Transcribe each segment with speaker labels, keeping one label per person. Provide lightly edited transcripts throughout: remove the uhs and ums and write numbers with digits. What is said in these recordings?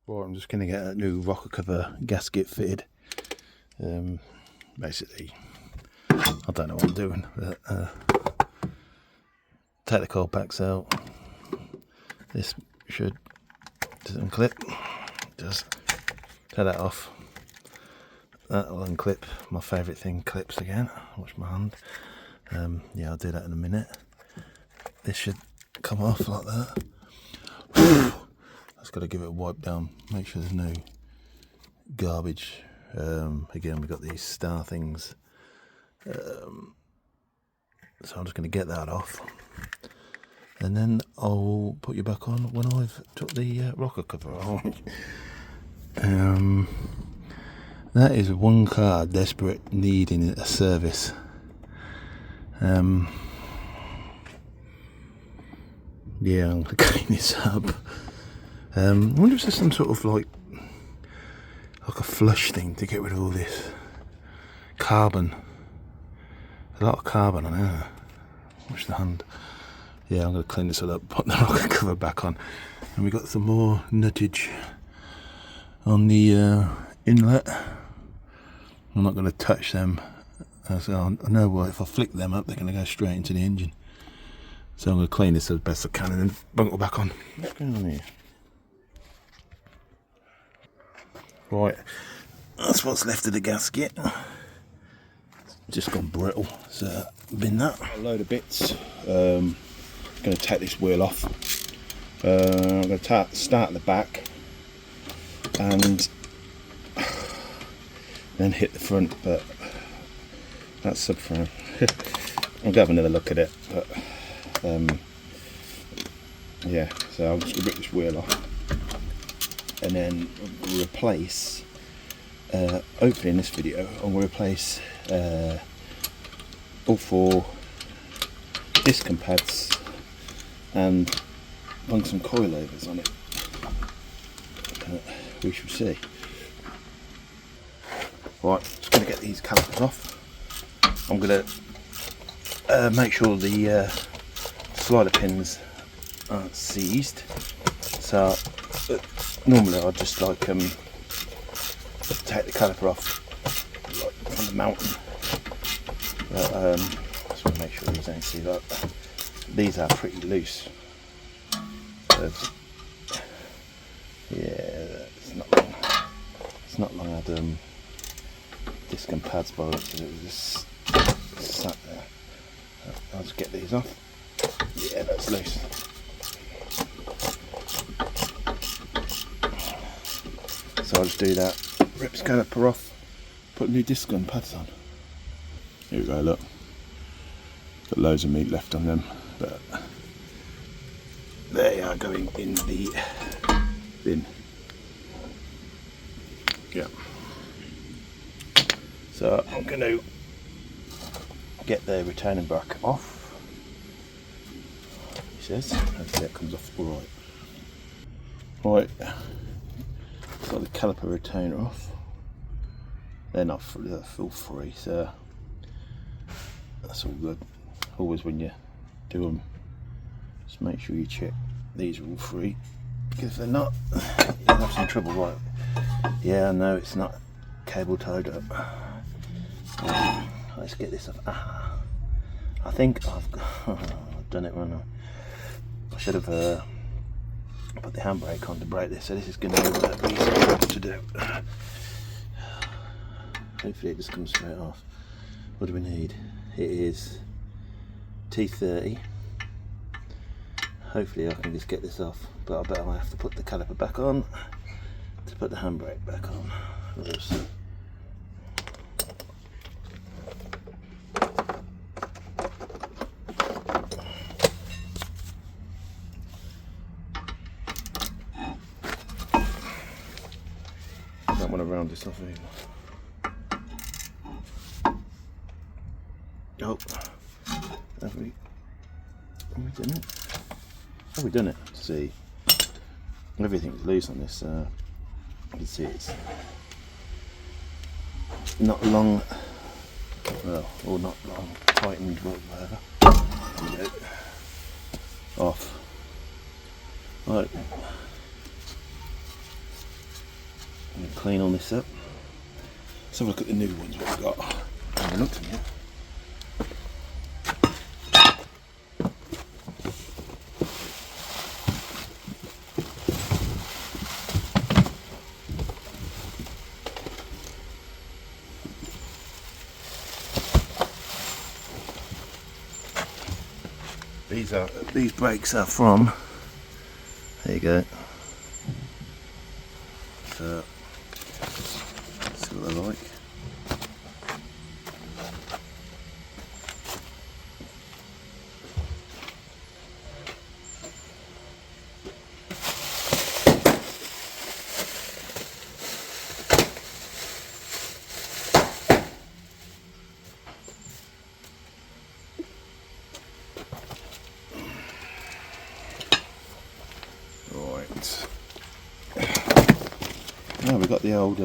Speaker 1: Right, I'm just going to get a new rocker cover gasket fitted. Basically, I don't know what I'm doing, but take the coil packs out. This should unclip. Just take that off. That'll unclip. My favourite thing, clips again. Watch my hand. Yeah, I'll do that in a minute. This should come off like that. Just got to give it a wipe down. Make sure there's no garbage. Again, we've got these star things. So I'm just going to get that off. And then I'll put you back on when I've took the rocker cover off. That is one car desperate needing a service. Yeah, I'm going to clean this up. I wonder if there's some sort of like a flush thing to get rid of all this carbon. A lot of carbon on here. Watch the hand. Yeah, I'm going to clean this all up, put the rocker cover back on. And we got some more nuttage on the inlet. I'm not going to touch them. So I know if I flick them up, they're going to go straight into the engine. So I'm going to clean this as best I can and then bunkle back on. What's going on here? Right, that's what's left of the gasket. It's just gone brittle, so bin that. A load of bits. Going to take this wheel off. I'm going to start at the back and then hit the front, but that's subframe. I'm going to have another look at it, but yeah, so I'm just going to rip this wheel off and then replace, hopefully in this video, I'm going to replace all 4 disc pads and run some coilovers on it. We shall see. Right, just going to get these calipers off. I'm going to make sure the slider pins aren't seized. So normally I'd just like take the caliper off like from the mountain. But just want to make sure these don't see that. These are pretty loose. Yeah, it's not long had disc and pads by the looks of it. It was just sat there. I'll just get these off. Yeah, that's loose. So I'll just do that. Rip this caliper off. Put new disc and pads on. Here we go. Look, got loads of meat left on them, but they are going in the bin. Yeah. So I'm going to get the retaining bracket off. He says. Hopefully that comes off all right. Right. Got the caliper retainer off. They're not fully, they're full free, so that's all good. Always when you do them, just make sure you check these are all free, because if they're not, you'll have some trouble. Right? Yeah, no, it's not cable tied up. Let's get this off. I think I've done it wrong. I should have put the handbrake on to brake this, so this is going to be easy to do. Hopefully it just comes straight off. What do we need? It is T30. Hopefully I can just get this off, but I bet I have to put the caliper back on to put the handbrake back on. Oops. I don't want to round this off either. Oh, have we done it? Have we done it? See, everything's loose on this. You can see it's not long, well, or not long tightened, whatever. There we go. Off. Right. I'm going to clean all this up. Let's have a look at the new ones what we've got. I haven't looked at them yet. These brakes are from, there you go, so that's what I like. Now we've got the old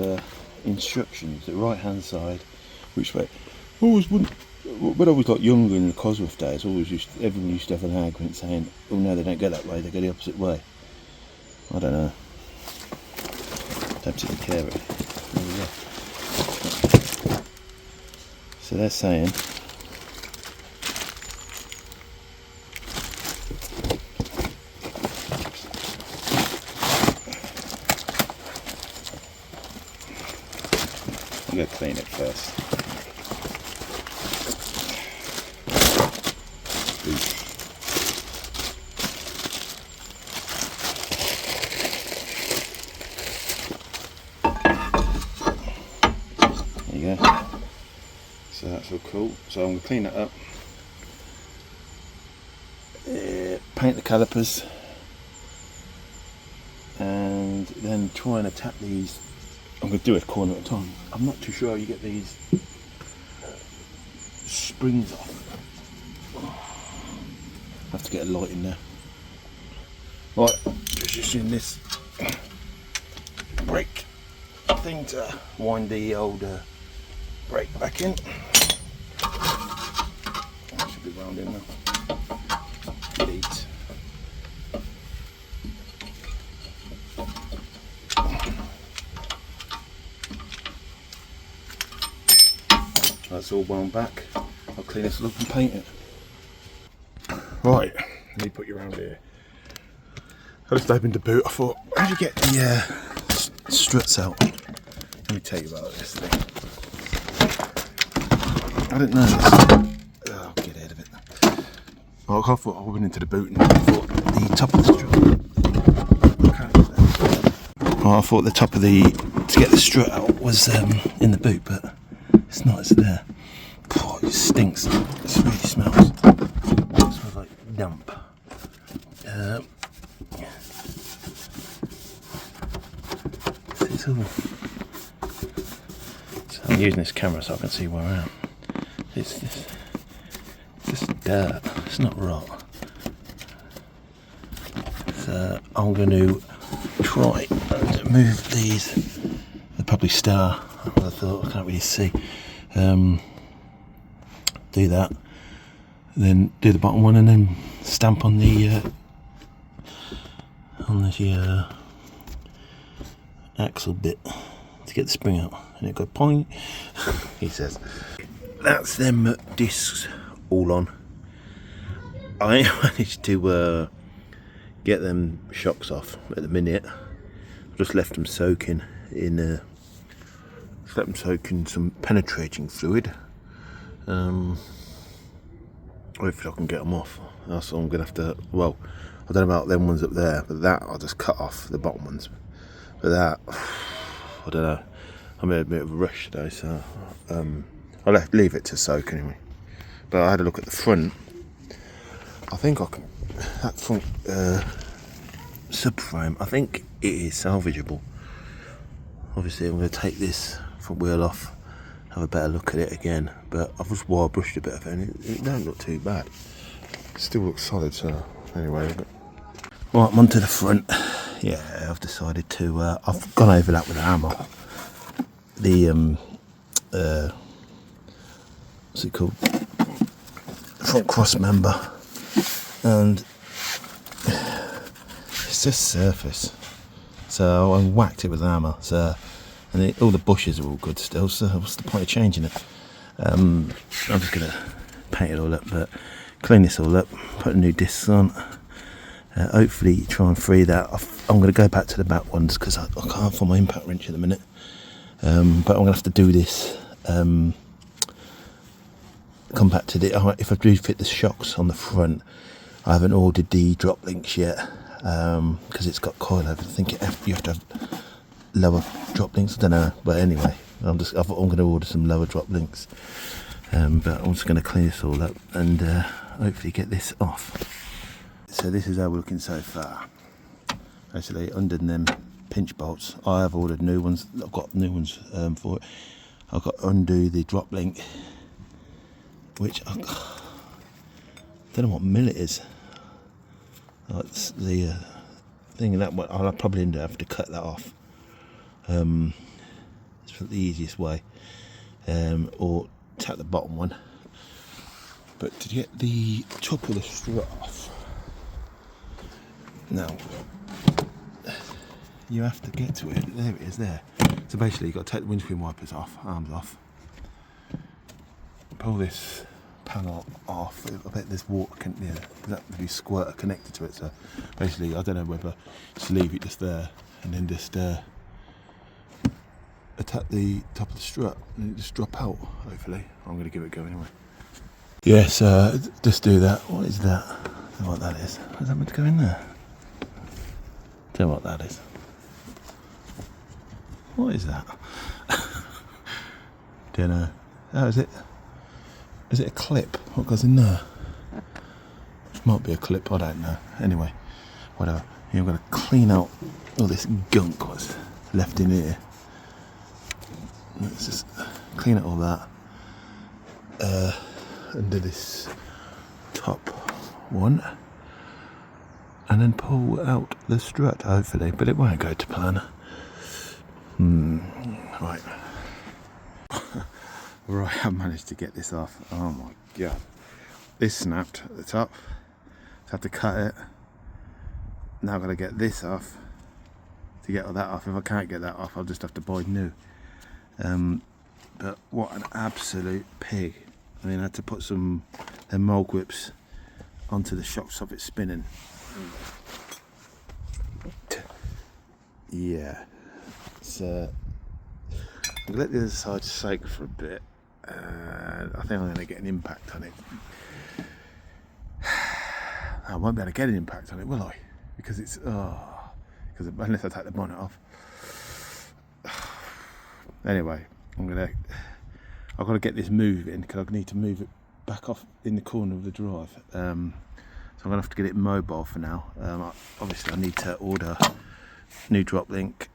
Speaker 1: instructions, the right hand side, which way. Always wouldn't, when I was like younger in the Cosworth days, everyone used to have an argument saying, oh no, they don't go that way, they go the opposite way. I don't know. Don't particularly care really. So they're saying I'm going to clean it first. There you go. So that's all cool. So I'm going to clean that up. Paint the calipers. And then try and attack these. I'm going to do it a corner at a time. I'm not too sure how you get these springs off. I have to get a light in there. Right, just using this brake thing to wind the old brake back in. Should be wound in now. Delete. That's all wound back. I'll clean this up and paint it. Right, let me put you around here. I just opened the boot. I thought, how do you get the struts out? Let me tell you about this thing. I didn't know this. Oh, get ahead of it. Well, I thought I went into the boot and I thought the top of the strut. Well, I thought the top of to get the strut out was in the boot, but it's not, it's there. Oh, it stinks. It really smells. It smells like dump. So I'm using this camera so I can see where I am. It's just dirt. It's not rock. So I'm going to try and move these. They're probably star. I thought I can't really see. Do that, then do the bottom one, and then stamp on the axle bit to get the spring out, and it go point. He says that's them discs all on. I managed to get them shocks off at the minute. I just left them soaking in let them soak in some penetrating fluid. Hopefully I can get them off. That's all I'm going to have to, well, I don't know about them ones up there, but that I'll just cut off, the bottom ones. But that, I don't know, I'm in a bit of a rush today, so I'll leave it to soak anyway. But I had a look at the front. I think I can, that front subframe, I think it is salvageable. Obviously I'm going to take this front wheel off, have a better look at it again, but I've just wire brushed a bit of it and it don't look too bad. It still looks solid, so anyway. Right, I'm onto the front. Yeah, I've decided to, I've gone over that with a hammer. The, what's it called? Front cross member. And it's just surface. So I whacked it with a hammer. So and all the bushes are all good still, so what's the point of changing it? I'm just going to paint it all up, but clean this all up, put a new disc on, hopefully try and free that. I'm going to go back to the back ones because I can't find my impact wrench at the minute, but I'm going to have to do this, come back to the, if I do fit the shocks on the front, I haven't ordered the drop links yet, because it's got coilovers. I think you have to have lower drop links, I don't know, but anyway, I'm going to order some lower drop links, but I'm just going to clean this all up and hopefully get this off. So this is how we're looking so far. Basically, under them pinch bolts, I have ordered new ones. I've got new ones for it. I've got to undo the drop link, which I don't know what mil it is. That's the thing that I'll probably end up having to cut that off. It's the easiest way, or tap the bottom one. But to get the top of the strut off, now you have to get to it. There it is there. So basically you've got to take the windscreen wipers off, arms off, pull this panel off. I bet there's water that would be squirter connected to it, so basically I don't know whether just leave it just there and then just attack the top of the strut and it just drop out. Hopefully I'm going to give it a go anyway. Yes, just do that. What is that? I don't know what that is. Is that meant to go in there? Don't know what that is. What is that? Don't know. Oh, is it a clip? What goes in there? It might be a clip, I don't know. Anyway, whatever. I'm going to clean out all this gunk what's left in here. Let's just clean out all that. Under this top one. And then pull out the strut, hopefully. But it won't go to plan. Right. Right, I managed to get this off. Oh my god. This snapped at the top. So I have to cut it. Now I've got to get this off to get all that off. If I can't get that off, I'll just have to buy new. But what an absolute pig. I mean, I had to put some mole grips onto the shocks of it spinning. Yeah. So I'm going to let the other side soak for a bit. I think I'm going to get an impact on it. I won't be able to get an impact on it, will I? Because it's because unless I take the bonnet off. Anyway, I've got to get this moving because I need to move it back off in the corner of the drive. So I'm going to have to get it mobile for now. Obviously, I need to order new drop link,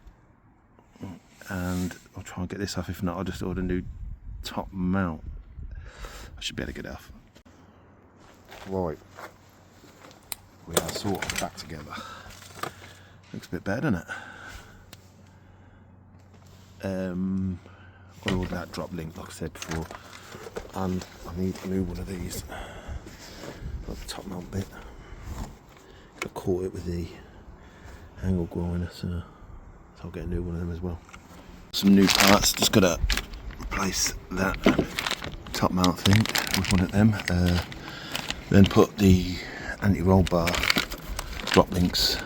Speaker 1: and I'll try and get this off. If not, I'll just order a new top mount. I should be able to get it off. Right, we are sort of back together. Looks a bit better, doesn't it? I ordered that drop link, like I said before, and I need a new one of these. Got the top mount bit. I caught it with the angle grinder, so I'll get a new one of them as well. Some new parts, just got to replace that top mount thing with one of them. Then put the anti-roll bar drop links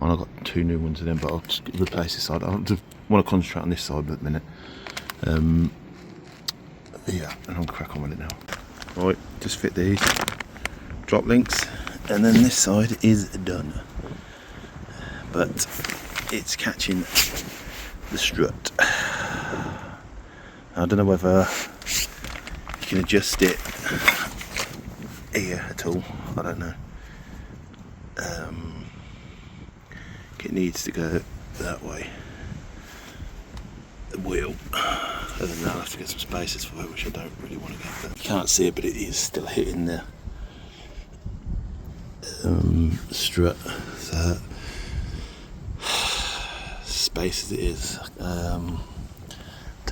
Speaker 1: on. I've got two new ones of them, but I'll just replace this side. I just want to concentrate on this side at the minute. Yeah, and I'll crack on with it now. Right, just fit these drop links, and then this side is done. But it's catching the strut. I don't know whether you can adjust it here at all. I don't know. It needs to go that way. The wheel. Other than that, I'll have to get some spacers for it, which I don't really want to get. But you can't see it, but it is still hitting the strut. So space as it is. Don't know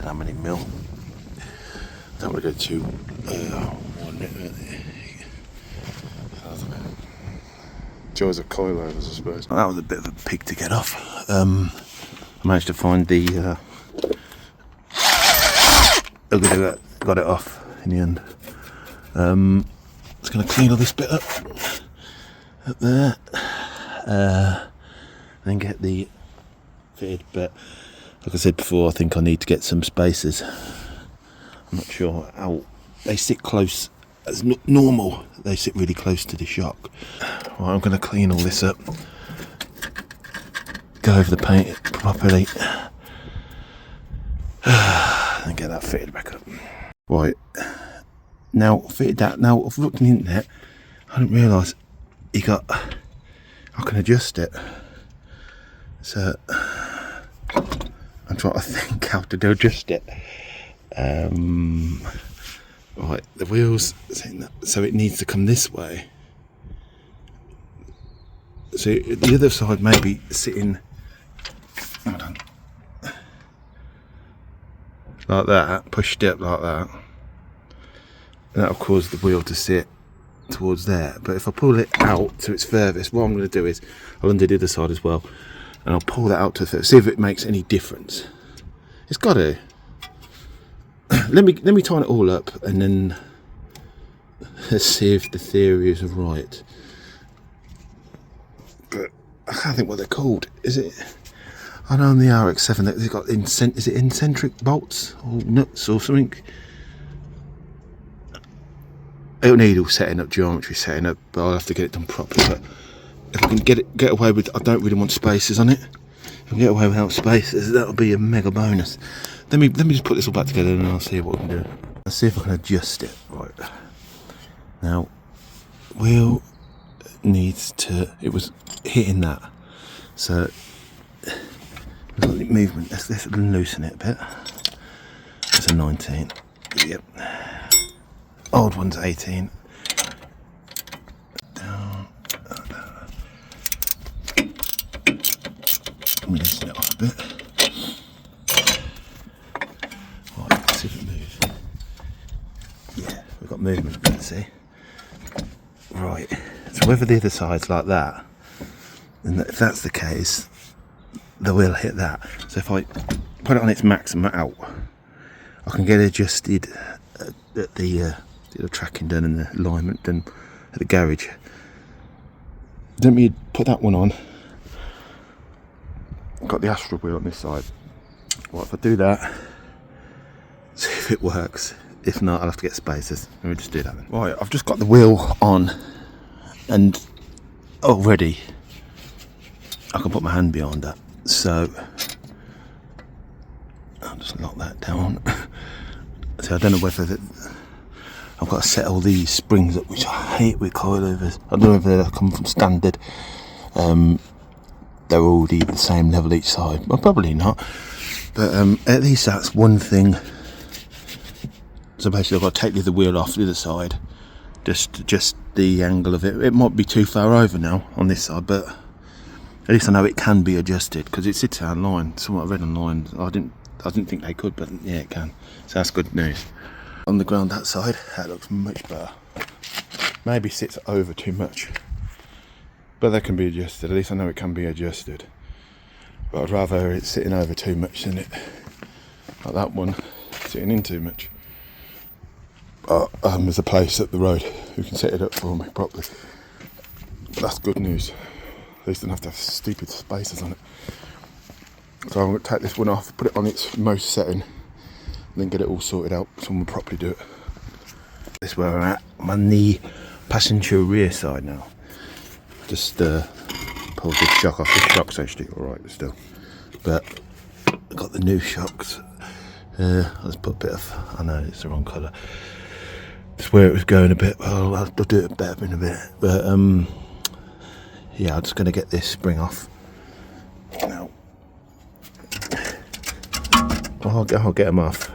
Speaker 1: how many mil. I don't want to go too joys of coilovers, I suppose. That was a bit of a pig to get off. I managed to find the got it off in the end. Just going to clean all this bit up there, then get the fitted. But like I said before, I think I need to get some spacers. I'm not sure how they sit close as normal. They sit really close to the shock. Right, I'm going to clean all this up, go over the paint properly, and get that fitted back up. Right, now fitted that. Now I've looked on the internet. I didn't realise I can adjust it. So I'm trying to think how to adjust it. Right, the wheels, so it needs to come this way. So the other side may be sitting, hold on, like that, pushed up like that. And that'll cause the wheel to sit towards there. But if I pull it out to its furthest, what I'm going to do is I'll undo the other side as well, and I'll pull that out to the furthest, see if it makes any difference. It's got to. Let me tighten it all up, and then let's see if the theory is right. But I can't think what they're called. Is it? I know on the RX-7 that they've got is it eccentric bolts or nuts or something? It'll need all setting up, geometry setting up, but I'll have to get it done properly. But if I can get away with, I don't really want spacers on it. If I can get away without spacers, that'll be a mega bonus. Let me just put this all back together, and I'll see what we can do. Let's see if I can adjust it. Right. Now, wheel needs to. It was hitting that, so movement. Let's loosen it a bit. It's a 19. Yep. Old one's 18. Down. Let me loosen it off a bit. Right, let's see if it moves. Yeah, we've got movement, let's see. Right, so whether the other side's like that, and if that's the case, the wheel hit that. So if I put it on its maximum out, I can get it adjusted at the tracking done and the alignment done at the garage. Let me put that one on. I've got the Astro wheel on this side. Well, if I do that, see if it works. If not, I'll have to get spacers. Let me just do that then. Right, I've just got the wheel on, and already I can put my hand behind that. So I'll just lock that down. So I don't know whether I've got to set all these springs up, which I hate with coilovers. I don't know if they come from standard. They're already the same level each side. Well, probably not. But at least that's one thing. So basically I've got to take the other wheel off the other side. Just the angle of it. It might be too far over now on this side, but at least I know it can be adjusted, because it sits out online. Somewhat I read online. I didn't think they could, but yeah, it can. So that's good news. On the ground that side, that looks much better. Maybe sits over too much, but that can be adjusted. At least I know it can be adjusted. But I'd rather it sitting over too much than it, like that one, sitting in too much. But there's a place up the road who can set it up for me properly. But that's good news. At least I don't have to have stupid spacers on it. So I'm going to take this one off, put it on its most setting, and then get it all sorted out. Someone will properly do it. This is where I'm at. I'm on the passenger rear side now. Just pulled this shock off. This shock's actually alright still, but I've got the new shocks. Let's put a bit of, I know it's the wrong colour. It's where it was going a bit. Well, I'll do it better in a bit. But yeah, I'm just going to get this spring off now. I'll get them off.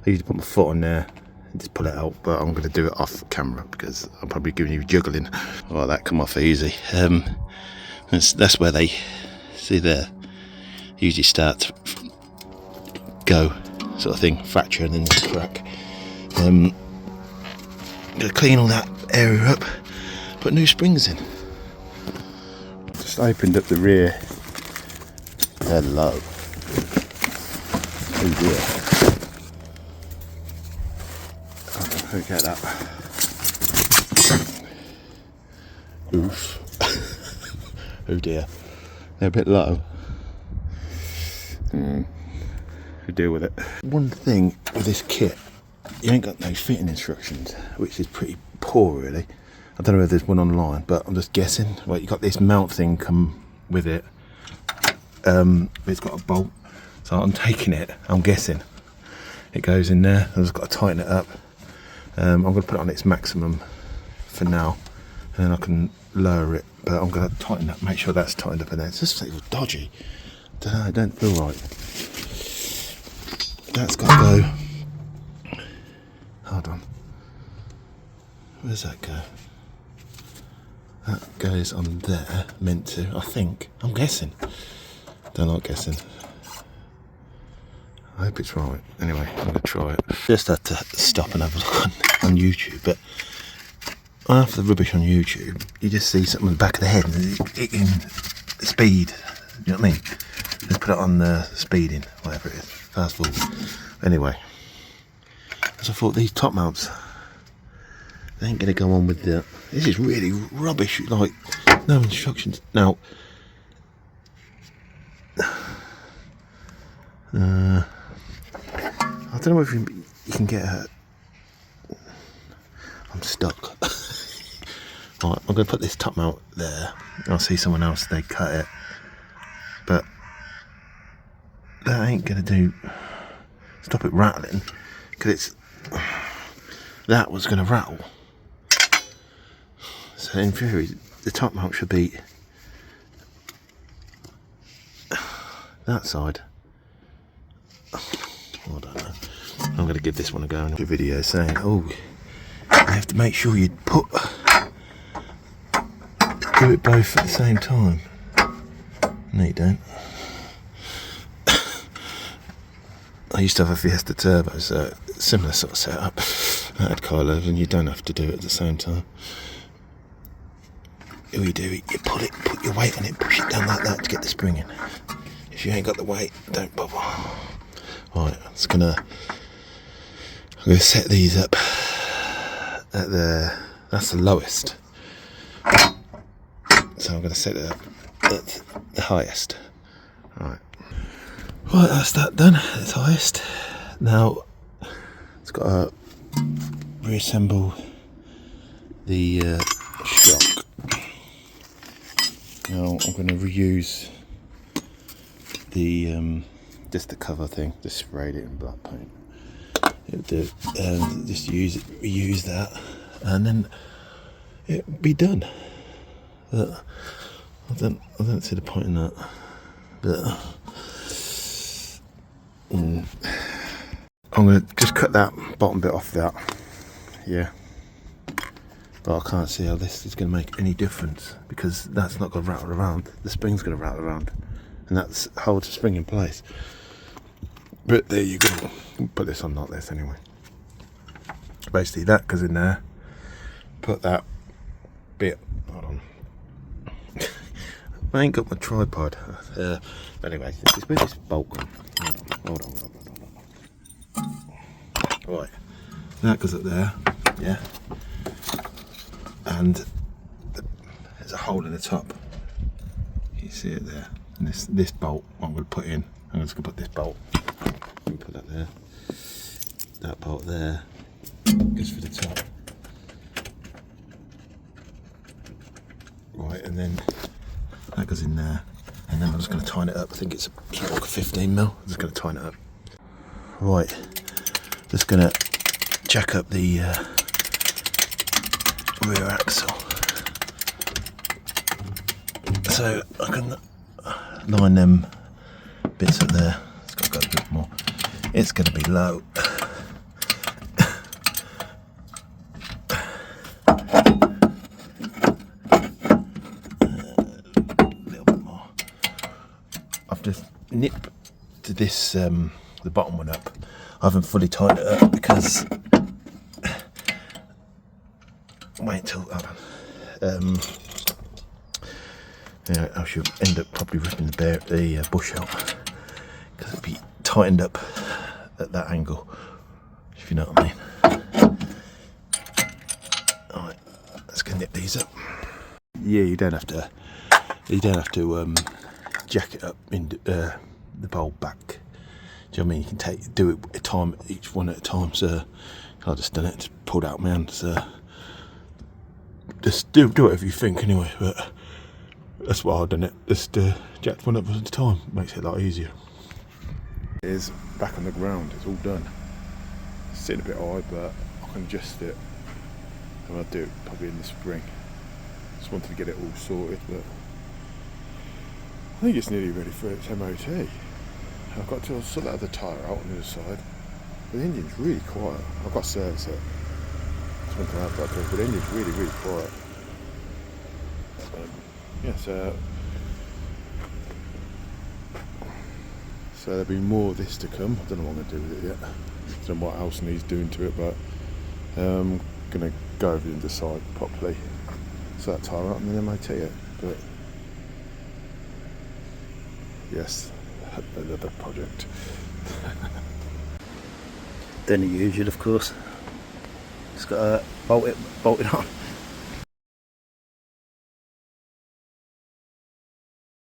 Speaker 1: I usually put my foot on there and just pull it out, but I'm going to do it off camera because I'm probably giving you juggling. Oh, that come off easy. That's where they see there. Usually start to go, sort of thing, fracture and then crack. I'm going to clean all that area up, put new springs in. Just opened up the rear. They're low. Oh dear. Oh, look at that. Oof. Oh dear. They're a bit low. We deal with it. One thing with this kit, you ain't got no fitting instructions, which is pretty poor really. I don't know if there's one online, but I'm just guessing. Well, you got this mount thing come with it. It's got a bolt, so I'm taking it. I'm guessing it goes in there. I've just got to tighten it up. I'm going to put it on its maximum for now, and then I can lower it. But I'm going to tighten up, make sure that's tightened up in there. It's just a little dodgy. Don't know. It don't feel right. That's got to go. Hold on. Where's that go? That goes on there, meant to, I think. I'm guessing. Don't like guessing. I hope it's right. Anyway, I'm going to try it. Just had to stop and have a look on YouTube, but after the rubbish on YouTube, you just see something on the back of the head and it can speed. You know what I mean? Let's put it on the speeding, whatever it is. Fast forward. Anyway, as I thought, these top mounts, they ain't going to go on with the... This is really rubbish, like, no instructions. Now, I don't know if you can get a... I'm stuck. Right, I'm going to put this top mount there. I'll see someone else, they cut it. But that ain't going to do... Stop it rattling, because it's... That was going to rattle. So in theory, the top mount should be that side. I don't know. I'm going to give this one a go in a video saying, oh, you have to make sure you do it both at the same time. No, you don't. I used to have a Fiesta Turbo, so similar sort of setup. I had coilovers, and you don't have to do it at the same time. All you do, you pull it, put your weight on it, push it down like that to get the spring in. If you ain't got the weight, don't bother. Right, I'm gonna set these up at that's the lowest. So I'm gonna set it up at the highest. Right, that's that done. It's highest. Now it's got to reassemble the shock. Now I'm going to reuse the just the cover thing, just sprayed it in black paint. It'll do. Just reuse that, and then it'll be done. But I don't see the point in that. But I'm going to just cut that bottom bit off that. Yeah. But I can't see how this is going to make any difference, because that's not going to rattle around. The spring's going to rattle around, and that holds the spring in place. But there you go. We'll put this on like this anyway. Basically that goes in there. Put that bit. Hold on. I ain't got my tripod. Anyway, where's this bolt? Hold on. Right. That goes up there. Yeah. And there's a hole in the top. You see it there. And this bolt I'm going to put in. I'm just going to put this bolt. I'm going to put that there. That bolt there goes for the top. Right, and then that goes in there. And then I'm just going to tighten it up. I think it's like 15 mil. I'm just going to tighten it up. Right. Just going to jack up the rear axle, so I can line them bits up there. It's got to go a bit more. It's going to be low. A little bit more. I've just nipped to this the bottom one up. I haven't fully tightened it up because wait till I should end up probably ripping the bush out because it'd be tightened up at that angle, if you know what I mean. Alright, let's go nip these up. Yeah, you don't have to jack it up in the bowl back. Do you know what I mean? You can do it a time, each one at a time. So I just done it, just pulled out my hand. So just do whatever you think anyway. But that's why I've done it. Just jacked one up at a time. Makes it a lot easier. It is back on the ground. It's all done. It's sitting a bit high, but I can adjust it. And I'll do it probably in the spring. Just wanted to get it all sorted, but I think it's nearly ready for its MOT. I've got to sort that other tyre out on the other side. But the engine's really quiet. I've got to service it. That's one thing I've got to do, but the engine's really, really quiet. Yeah, so there'll be more of this to come. I don't know what I'm going to do with it yet. I don't know what else needs doing to it, but I'm going to go over and decide properly. So that tyre out and then MOT it. But yes, another project. Then the usual, of course. Just got to bolt it on.